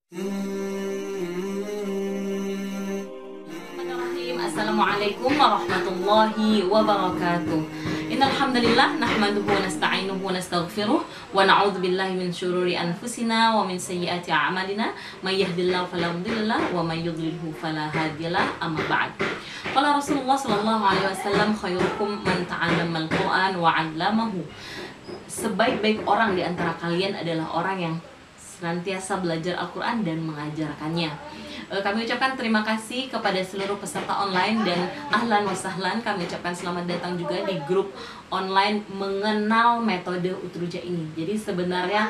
Bismillahirrahmanirrahim. Assalamualaikum warahmatullahi wabarakatuh. Innal hamdalillah nahmaduhu wa nasta'inuhu wa nastaghfiruh wa na'udzu billahi min syururi anfusina wa min sayyiati a'malina may yahdihillahu fala mudhillalah wa may yudlilhu fala hadiyalah. Amma ba'd. Qala Rasulullah sallallahu alaihi wasallam khairukum man ta'allamal Qur'an wa 'allamahu. Sebaik-baik orang di antara kalian adalah orang yang senantiasa belajar Al-Quran dan mengajarkannya. Kami ucapkan terima kasih kepada seluruh peserta online dan ahlan wa sahlan. Kami ucapkan selamat datang juga di grup online mengenal metode Utruja ini. Jadi sebenarnya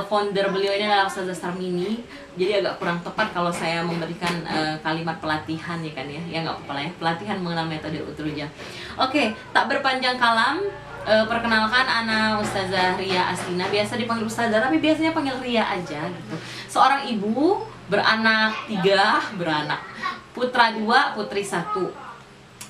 founder beliau ini adalah Ustazah Sarmini. Jadi agak kurang tepat kalau saya memberikan kalimat pelatihan ya kan ya. Ya nggak apa-apa lah ya, pelatihan mengenal metode Utruja. Oke, tak berpanjang kalam. Perkenalkan, ana Ustazah Ria Astina, biasa dipanggil Ustazah tapi biasanya panggil Ria aja gitu. Seorang ibu beranak 3, putra 2, putri 1.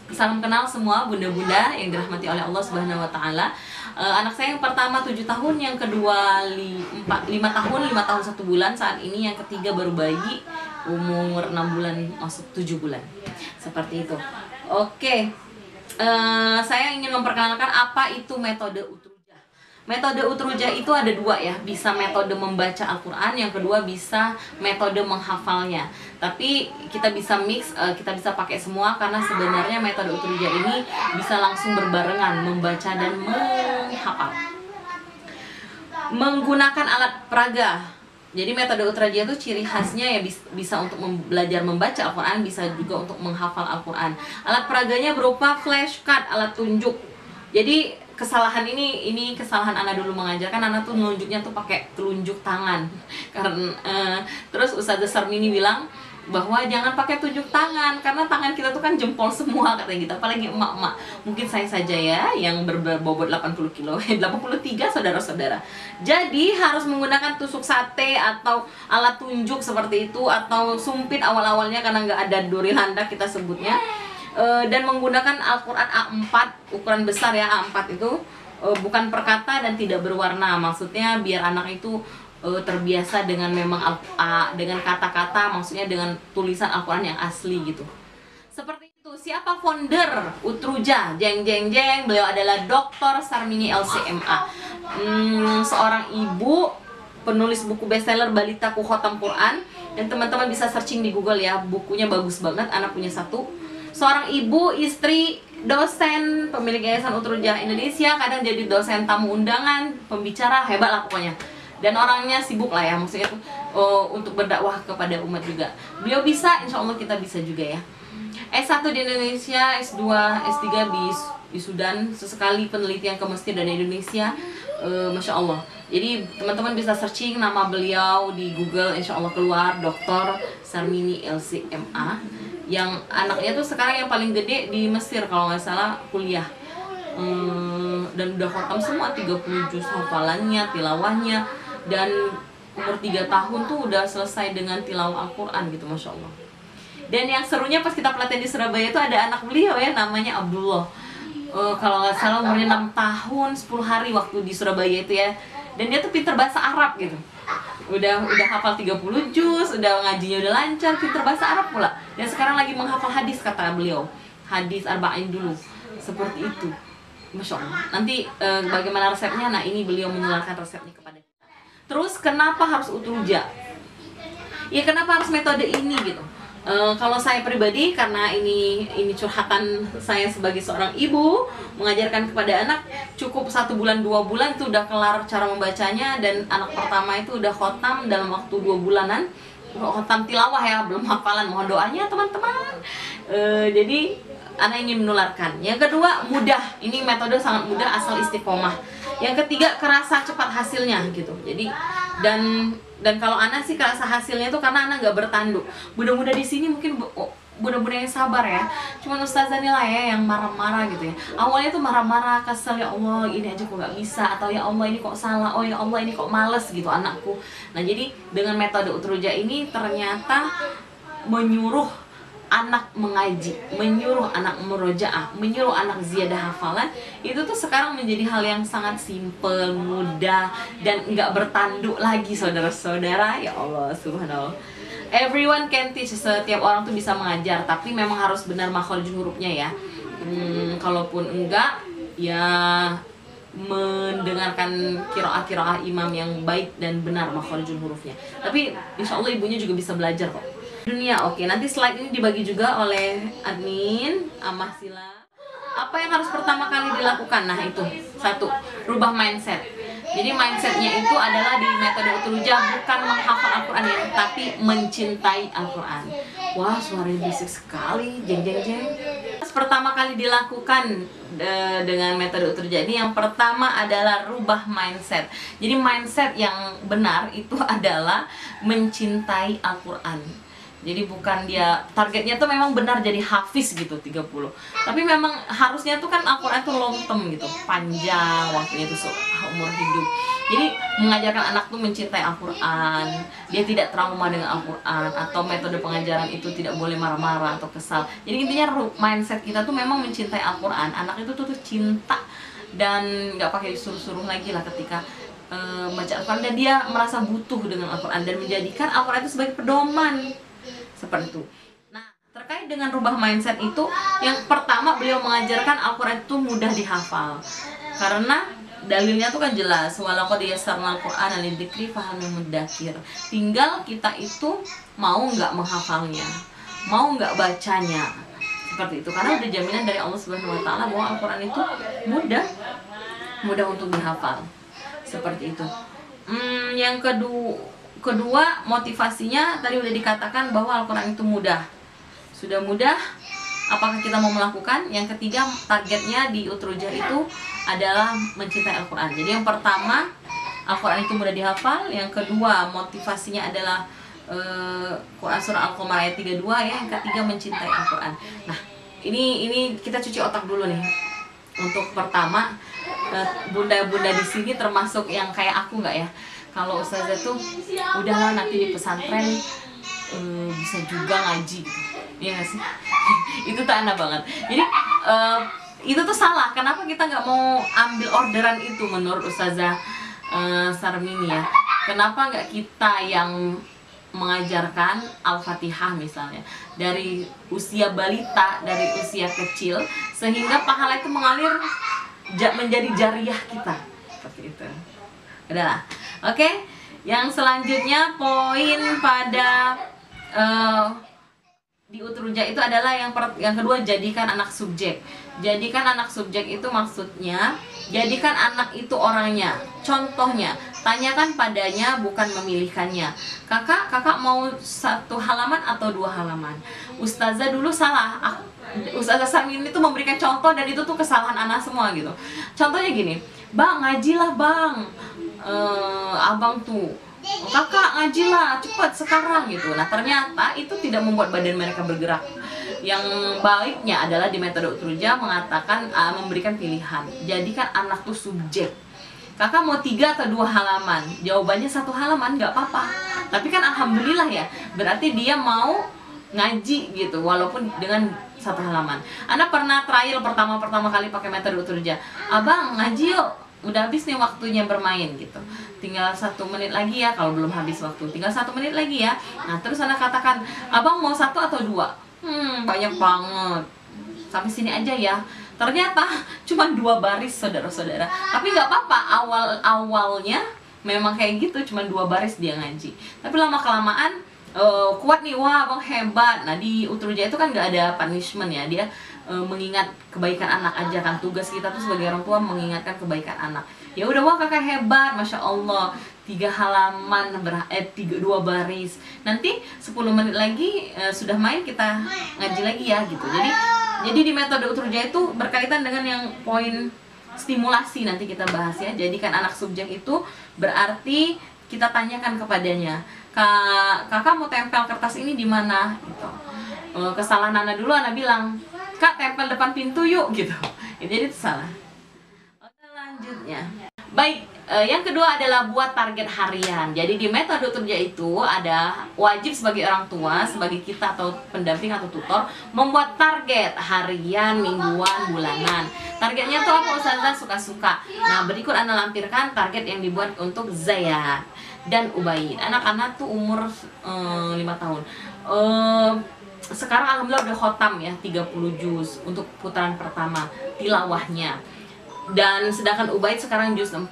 Salam kenal semua bunda-bunda yang dirahmati oleh Allah Subhanahu wa taala. Anak saya yang pertama 7 tahun, yang kedua 5 tahun 1 bulan saat ini, yang ketiga baru bayi umur 6 bulan masuk 7 bulan. Seperti itu. Oke. Saya ingin memperkenalkan apa itu metode Utruja. Metode Utruja itu ada 2 ya, bisa metode membaca Al-Quran, yang kedua bisa metode menghafalnya. Tapi kita bisa mix, kita bisa pakai semua karena sebenarnya metode Utruja ini bisa langsung berbarengan membaca dan menghafal. Menggunakan alat peraga. Jadi metode Utruja itu ciri khasnya ya bisa untuk belajar membaca Al-Quran, bisa juga untuk menghafal Al-Quran. Alat peraganya berupa flashcard, alat tunjuk. Jadi kesalahan ini kesalahan Ana dulu mengajarkan, Ana tuh nunjuknya tuh pakai telunjuk tangan. Karena terus Ustazah Sarmini bilang bahwa jangan pakai tunjuk tangan karena tangan kita tuh kan jempol semua katanya gitu, apalagi emak-emak. Mungkin saya saja ya yang berbobot 80 kilo 83 saudara-saudara. Jadi harus menggunakan tusuk sate atau alat tunjuk seperti itu, atau sumpit awal-awalnya karena nggak ada duri landak kita sebutnya. Dan menggunakan Al-Quran A4 ukuran besar ya, A4 itu bukan perkata dan tidak berwarna. Maksudnya biar anak itu terbiasa dengan dengan kata-kata, maksudnya dengan tulisan Al-Quran yang asli gitu. Seperti itu. Siapa founder Utruja? Jeng jeng jeng, beliau adalah Dr. Sarmini LCMA. Seorang ibu penulis buku bestseller Balitaku Khotam Quran, dan teman-teman bisa searching di Google ya, bukunya bagus banget, anak punya 1. Seorang ibu, istri, dosen, pemilik Yayasan Utruja Indonesia, kadang jadi dosen tamu undangan, pembicara, hebat lah pokoknya. Dan orangnya sibuk lah ya, maksudnya tuh untuk berdakwah kepada umat juga. Beliau bisa, insya Allah kita bisa juga ya. S1 di Indonesia, S2, S3 di Sudan, sesekali penelitian ke Mesir dan Indonesia, Masya Allah. Jadi teman-teman bisa searching nama beliau di Google, insya Allah keluar, Dr. Sarmini LCMA. Yang anaknya tuh sekarang yang paling gede di Mesir kalau nggak salah kuliah. Dan udah khatam semua 30 juz hafalannya, tilawahnya, dan umur 3 tahun tuh udah selesai dengan tilawah Al-Quran gitu, Masya Allah. Dan yang serunya pas kita pelatihan di Surabaya itu ada anak beliau ya, namanya Abdullah. Kalau nggak salah umurnya 6 tahun 10 hari waktu di Surabaya itu ya. Dan dia tuh pinter bahasa Arab gitu. Udah hafal 30 juz, udah ngajinya udah lancar, pinter bahasa Arab pula. Dan sekarang lagi menghafal hadis kata beliau. Hadis arba'in dulu. Seperti itu. Masya Allah. Nanti bagaimana resepnya? Nah, ini beliau menularkan resepnya kepada kita. Terus kenapa harus Utruja? Ya kenapa harus metode ini gitu? Kalau saya pribadi, karena ini curhatan saya sebagai seorang ibu mengajarkan kepada anak, cukup 1 bulan 2 bulan itu udah kelar cara membacanya, dan anak pertama itu udah khotam dalam waktu 2 bulanan. Khotam tilawah ya, belum hafalan, mohon doanya teman-teman. Jadi anak ingin menularkan. Yang kedua, mudah. Ini metode sangat mudah asal istiqomah. Yang ketiga, kerasa cepat hasilnya gitu. Jadi dan kalau anak sih kerasa hasilnya itu karena anak nggak bertanduk. Bunda-bunda di sini mungkin bunda-bunda yang sabar ya. Cuman Ustazah nih lah ya yang marah-marah gitu ya. Awalnya tuh marah-marah, kesel, ya Allah ini aja kok nggak bisa, atau ya Allah ini kok salah, oh ya Allah ini kok males gitu anakku. Nah jadi dengan metode Utruja ini ternyata menyuruh anak mengaji, menyuruh anak merojaah, menyuruh anak ziyadah hafalan, itu tuh sekarang menjadi hal yang sangat simpel, mudah, dan nggak bertanduk lagi, saudara-saudara. Ya Allah, subhanallah. Everyone can teach, setiap orang tuh bisa mengajar, tapi memang harus benar makhrajul hurufnya ya. Kalaupun enggak, ya mendengarkan kiroah imam yang baik dan benar makhrajul hurufnya. Tapi insya Allah ibunya juga bisa belajar kok. Dunia, oke. Nanti slide ini dibagi juga oleh admin Amah Sila. Apa yang harus pertama kali dilakukan? Nah itu, satu, rubah mindset. Jadi mindsetnya itu adalah di metode Utrujah bukan menghafal Al-Quran ya, tapi mencintai Al-Quran. Wah, suaranya bisik sekali, jeng jeng jeng. Pertama kali dilakukan dengan metode Utrujah ini, yang pertama adalah rubah mindset. Jadi mindset yang benar itu adalah mencintai Al-Quran. Jadi bukan dia targetnya tuh memang benar jadi hafiz gitu 30. Tapi memang harusnya tuh kan Al-Quran tuh long term gitu, panjang waktunya tuh umur hidup. Jadi mengajarkan anak tuh mencintai Al-Quran, dia tidak trauma dengan Al-Quran, atau metode pengajaran itu tidak boleh marah-marah atau kesal. Jadi intinya mindset kita tuh memang mencintai Al-Quran. Anak itu tuh cinta dan nggak pakai disuruh-suruh lagi lah ketika baca Al-Quran, dan dia merasa butuh dengan Al-Quran dan menjadikan Al-Quran itu sebagai pedoman. Seperti itu. Nah, terkait dengan rubah mindset itu, yang pertama beliau mengajarkan Al-Quran itu mudah dihafal. Karena dalilnya tuh kan jelas, walaqad yassarnal Qur'ana lidzikri fahal min muddakir. Tinggal kita itu mau nggak menghafalnya, mau nggak bacanya. Seperti itu. Karena udah jaminan dari Allah Subhanahu wa taala bahwa Al-Quran itu mudah untuk dihafal. Seperti itu. Yang kedua, motivasinya tadi udah dikatakan bahwa Al-Quran itu mudah. Sudah mudah, apakah kita mau melakukan? Yang ketiga, targetnya di Utrujah itu adalah mencintai Al-Quran. Jadi yang pertama, Al-Quran itu mudah dihafal. Yang kedua, motivasinya adalah Quran surah Al-Qamar ayat 32 ya. Yang ketiga, mencintai Al-Quran. Nah, ini kita cuci otak dulu nih. Untuk pertama, bunda-bunda di sini termasuk yang kayak aku nggak ya? Kalau ustazah tuh udahlah nanti di pesantren bisa juga ngaji gitu. Iya gak sih? Itu tuh aneh banget. Jadi itu tuh salah. Kenapa kita nggak mau ambil orderan itu menurut ustazah Sarmini ya? Kenapa nggak kita yang mengajarkan Al-Fatihah misalnya dari usia balita, dari usia kecil, sehingga pahala itu mengalir menjadi jariah kita. Seperti itu. Udahlah. Oke, yang selanjutnya poin pada di Utrujah itu adalah yang kedua, jadikan anak subjek. Jadikan anak subjek itu maksudnya jadikan anak itu orangnya. Contohnya, tanyakan padanya bukan memilihkannya. Kakak mau 1 halaman atau 2 halaman? Ustazah dulu salah. Ustazah Sarmini itu memberikan contoh dan itu tuh kesalahan anak semua gitu. Contohnya gini, bang ngajilah bang. Abang tuh, kakak ngajilah cepat sekarang gitu. Nah ternyata itu tidak membuat badan mereka bergerak. Yang baiknya adalah di metode Utrujah mengatakan memberikan pilihan. Jadikan anak tuh subjek. Kakak mau 3 atau 2 halaman? Jawabannya 1 halaman nggak apa-apa. Tapi kan alhamdulillah ya, berarti dia mau ngaji gitu walaupun dengan 1 halaman. Anda pernah trial pertama kali pakai metode Utrujah, abang ngaji yuk, udah habis nih waktunya bermain gitu, tinggal 1 menit lagi ya, kalau belum habis waktu tinggal 1 menit lagi ya. Nah terus Anda katakan, abang mau 1 atau 2? Banyak banget, sampai sini aja ya. Ternyata cuma 2 baris saudara-saudara. Tapi nggak apa-apa, awalnya memang kayak gitu, cuma 2 baris dia ngaji. Tapi lama-kelamaan kuat nih, wah abang hebat. Nah di Utrujah itu kan nggak ada punishment ya, dia mengingat kebaikan anak aja kan. Tugas kita tuh sebagai orang tua mengingatkan kebaikan anak. Ya udah, wah kakak hebat, masya Allah, 3 halaman 2 baris. Nanti 10 menit lagi sudah main, kita ngaji lagi ya gitu. Jadi di metode Utrujah itu berkaitan dengan yang poin stimulasi, nanti kita bahas ya. Jadikan anak subjek itu berarti kita tanyakan kepadanya, kakak mau tempel kertas ini di mana gitu. Kesalahan Ana dulu, Ana bilang, kak tempel depan pintu yuk gitu. Jadi itu salah. Oke, lanjutnya. Baik, Yang kedua adalah buat target harian. Jadi di metode Utrja itu ada wajib sebagai orang tua, sebagai kita atau pendamping atau tutor membuat target harian, mingguan, bulanan. Targetnya tuh apa Ustazah? Suka-suka. Nah, berikut Ana lampirkan target yang dibuat untuk Zayat dan Ubaid. Anak-anak tuh umur 5 tahun. Sekarang alhamdulillah udah khotam ya 30 juz untuk putaran pertama tilawahnya. Dan sedangkan Ubaid sekarang juz 14.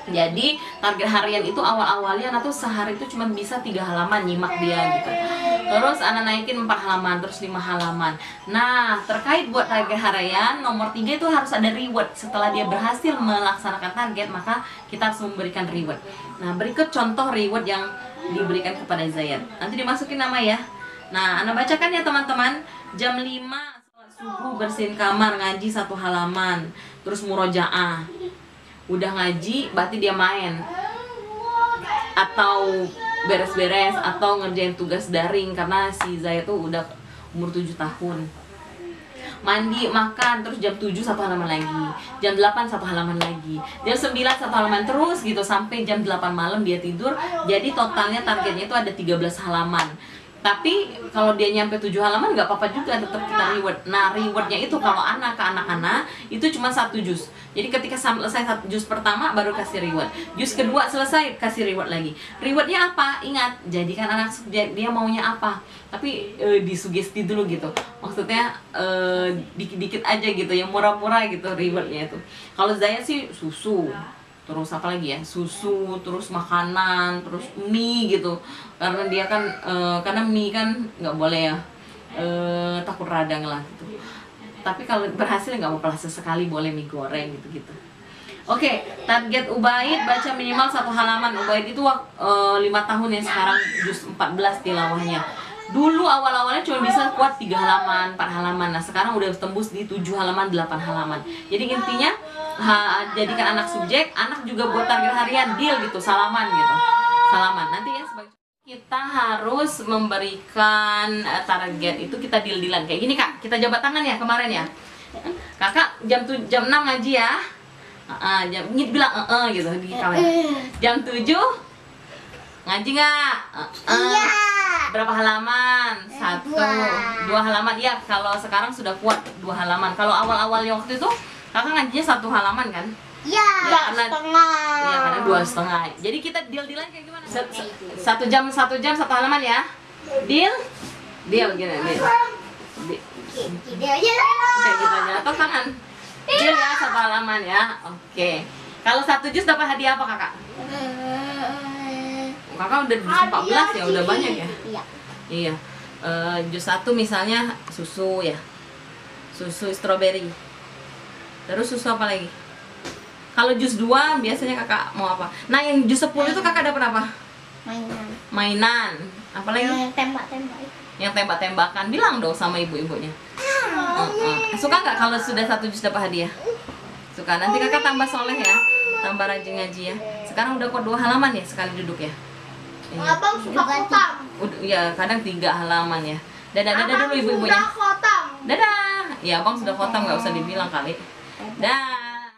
Jadi target harian itu awal-awalnya Ana tuh sehari itu cuma bisa 3 halaman nyimak dia gitu. Terus Ana naikin 4 halaman, terus 5 halaman. Nah, terkait buat target harian nomor 3 itu harus ada reward. Setelah dia berhasil melaksanakan target, maka kita harus memberikan reward. Nah, berikut contoh reward yang diberikan kepada Zayat. Nanti dimasukin nama ya. Nah, Ana bacakan ya teman-teman. Jam 5 subuh bersihin kamar, ngaji 1 halaman, terus murojaah. Udah ngaji berarti dia main atau beres-beres atau ngerjain tugas daring karena si Zaya tuh udah umur 7 tahun. Mandi, makan, terus jam 7 1 halaman lagi, jam 8 1 halaman lagi, jam 9 1 halaman, terus gitu sampai jam 8 malam dia tidur. Jadi totalnya targetnya itu ada 13 halaman. Tapi kalau dia nyampe 7 halaman nggak apa-apa juga, tetap kita reward. Nah, rewardnya itu kalau anak ke anak-anak itu cuma 1 juz. Jadi ketika selesai 1 juz pertama baru kasih reward. Juz kedua selesai kasih reward lagi. Rewardnya apa? Ingat, jadikan anak subjek dia maunya apa. Tapi disugesti dulu gitu. Maksudnya dikit-dikit aja gitu, yang murah-murah gitu rewardnya itu. Kalau Zaya sih susu. Terus apa lagi ya, susu, terus makanan, terus mie gitu, karena dia kan karena mie kan nggak boleh ya, takut radang lah gitu. Tapi kalau berhasil nggak apa-apa, sesekali boleh mie goreng gitu. Oke, target Ubaid baca minimal 1 halaman. Ubaid itu 5 tahun ya, sekarang juz 14 tilawahnya. Dulu awal-awalnya cuma bisa kuat 3 halaman, 4 halaman. Nah, sekarang udah tembus di 7 halaman, 8 halaman. Jadi intinya jadikan anak subjek, anak juga buat target harian, deal gitu, salaman gitu. Salaman. Nanti ya sebagai kita harus memberikan target itu, kita deal-dealan kayak gini, Kak. Kita jabat tangan ya kemarin ya. Kakak jam 6 ngaji ya. Bilang gitu di kamera. Jam 7 ngaji nggak? Iya. Berapa halaman? 1, 2 halaman. Ya, kalau sekarang sudah kuat 2 halaman. Kalau awal-awalnya waktu itu kakak ngajinya 1 halaman kan? Iya, ya, karena 2,5. Iya, karena 2,5. Jadi kita deal-dealan kayak gimana? 1 jam 1 halaman ya. Deal? Deal gini, deal. Gini aja lah. Kayak gitu aja. Atau tangan. Deal ya 1 halaman ya. Oke. Kalau 1 juz dapat hadiah apa kakak? Kakak udah juz 14 ya, udah banyak ya? Iya. Iya. Juz 1 misalnya susu ya. Susu strawberry. Terus susu apa lagi? Kalau juz 2 biasanya kakak mau apa? Nah, yang juz 10 itu kakak dapat apa? Mainan. Mainan. Apa lagi? Tembak-tembak. Yang tembak-tembakan. Bilang dong sama ibu-ibunya. Suka nggak kalau sudah 1 juz dapat hadiah? Suka. Nanti kakak tambah soleh ya, tambah rajin ngaji ya. Sekarang udah kuat 2 halaman ya sekali duduk ya. Abang suka khotam. Ya, kadang 3 halaman ya. Dadah dulu ibu-ibunya. Sudah khotam. Dadah. Ya, abang sudah khotam, nggak usah dibilang kali. Dah.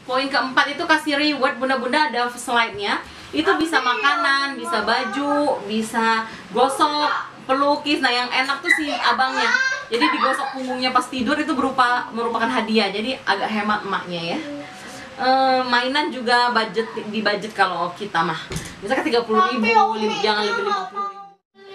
Poin keempat itu kasih reward. Bunda-bunda ada slide-nya. Itu bisa makanan, bisa baju, bisa gosok, pelukis. Nah, yang enak tuh si abangnya. Jadi digosok punggungnya pas tidur itu merupakan hadiah. Jadi agak hemat emaknya ya. Mainan juga di budget kalau kita mah. Misalkan 30.000, jangan lebih 50.000.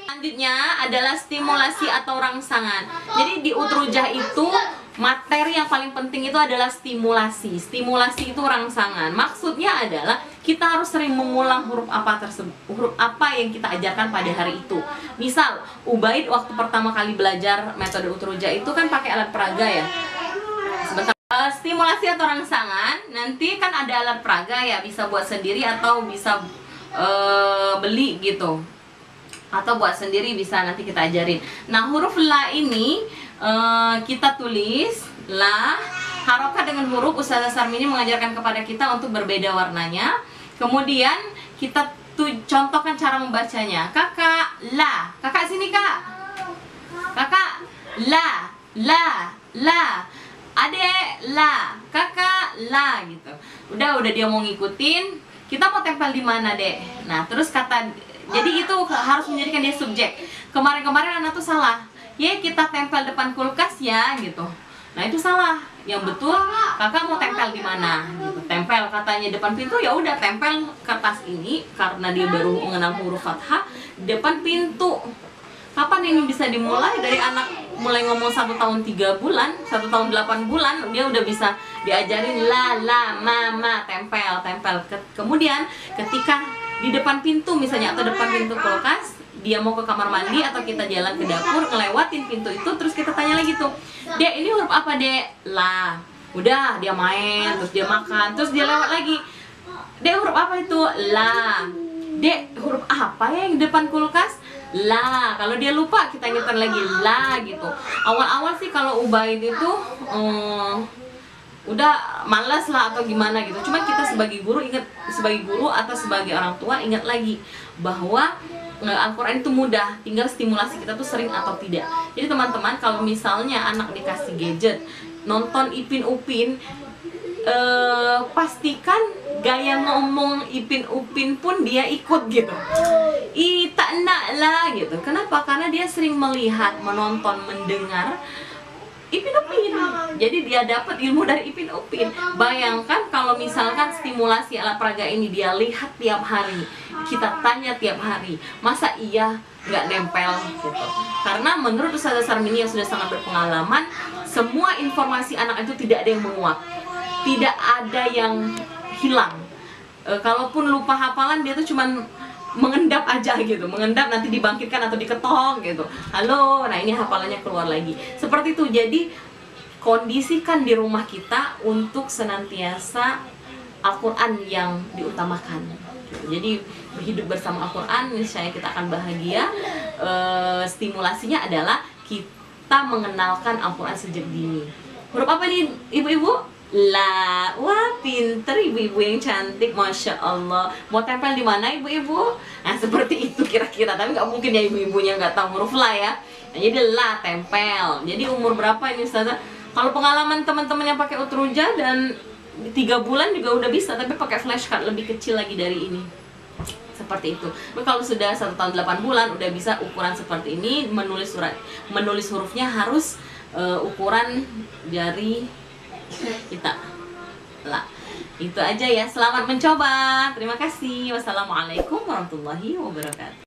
Selanjutnya adalah stimulasi atau rangsangan. Jadi di Utrujah itu materi yang paling penting itu adalah stimulasi. Stimulasi itu rangsangan. Maksudnya adalah kita harus sering mengulang huruf apa tersebut, huruf apa yang kita ajarkan pada hari itu. Misal, Ubaid waktu pertama kali belajar metode Utrujah itu kan pakai alat peraga ya. Sebentar. Stimulasi atau rangsangan, nanti kan ada alat peraga ya, bisa buat sendiri atau bisa beli gitu. Atau buat sendiri bisa, nanti kita ajarin. Nah, huruf la ini kita tulis la, harokat dengan huruf Ustazah Sarmini mengajarkan kepada kita untuk berbeda warnanya. Kemudian kita contohkan cara membacanya. Kakak la, kakak sini kak. Kakak la. adek la, kakak la gitu. Udah dia mau ngikutin. Kita mau tempel di mana, Dek? Nah, terus kata, jadi itu harus menjadikan dia subjek. Kemarin-kemarin anak tuh salah. Ya, kita tempel depan kulkas ya gitu. Nah, itu salah. Yang betul, kakak mau tempel di mana? Gitu. Tempel katanya depan pintu, ya udah tempel kertas ini karena dia baru mengenal huruf fathah depan pintu. Kapan ini bisa dimulai? Dari anak mulai ngomong 1 tahun 3 bulan, 1 tahun 8 bulan, dia udah bisa diajarin la, ma, tempel. Kemudian ketika di depan pintu misalnya atau depan pintu kulkas, dia mau ke kamar mandi atau kita jalan ke dapur, ngelewatin pintu itu, terus kita tanya lagi tuh, Dek, ini huruf apa, Dek? La. Udah, dia main, terus dia makan, terus dia lewat lagi. Dek, huruf apa itu? La. Dek, huruf apa ya yang di depan kulkas? La. Kalau dia lupa, kita ingetin lagi la gitu. Awal-awal sih kalau Ubaid itu udah malas lah atau gimana gitu. Cuma kita sebagai guru ingat, sebagai guru atau sebagai orang tua ingat lagi bahwa Al-Quran itu mudah, tinggal stimulasi kita tuh sering atau tidak. Jadi teman-teman, kalau misalnya anak dikasih gadget, nonton Ipin Upin, pastikan gaya ngomong Ipin Upin pun dia ikut gitu. Tak nak lah gitu. Kenapa? Karena dia sering melihat, menonton, mendengar Ipin Upin. Jadi dia dapat ilmu dari Ipin Upin. Bayangkan kalau misalkan stimulasi alat peraga ini dia lihat tiap hari, kita tanya tiap hari, masa iya nggak nempel gitu. Karena menurut Ustazah Sarmini yang sudah sangat berpengalaman, semua informasi anak itu tidak ada yang menguap, tidak ada yang hilang. Kalaupun lupa hafalan, dia tuh cuman mengendap aja gitu, mengendap nanti dibangkitkan atau diketok gitu. Halo, nah ini hafalannya keluar lagi. Seperti itu. Jadi kondisikan di rumah kita untuk senantiasa Al-Quran yang diutamakan. Jadi hidup bersama Al-Quran, misalnya kita akan bahagia. Stimulasinya adalah kita mengenalkan Al-Quran sejak dini. Huruf apa nih ibu-ibu? La. Wah, pinter ibu-ibu yang cantik, Masya Allah. Mau tempel di mana ibu-ibu? Nah, seperti itu kira-kira. Tapi nggak mungkin ya ibu-ibunya nggak tahu huruf la ya. Nah, jadi la, tempel. Jadi umur berapa ini Ustazah? Kalau pengalaman teman-teman yang pakai utruja dan 3 bulan juga udah bisa, tapi pakai flashcard lebih kecil lagi dari ini. Seperti itu. Tapi kalau sudah 1 tahun 8 bulan udah bisa ukuran seperti ini, menulis hurufnya harus ukuran jari kita lah. Itu aja ya. Selamat mencoba. Terima kasih. Wassalamualaikum warahmatullahi wabarakatuh.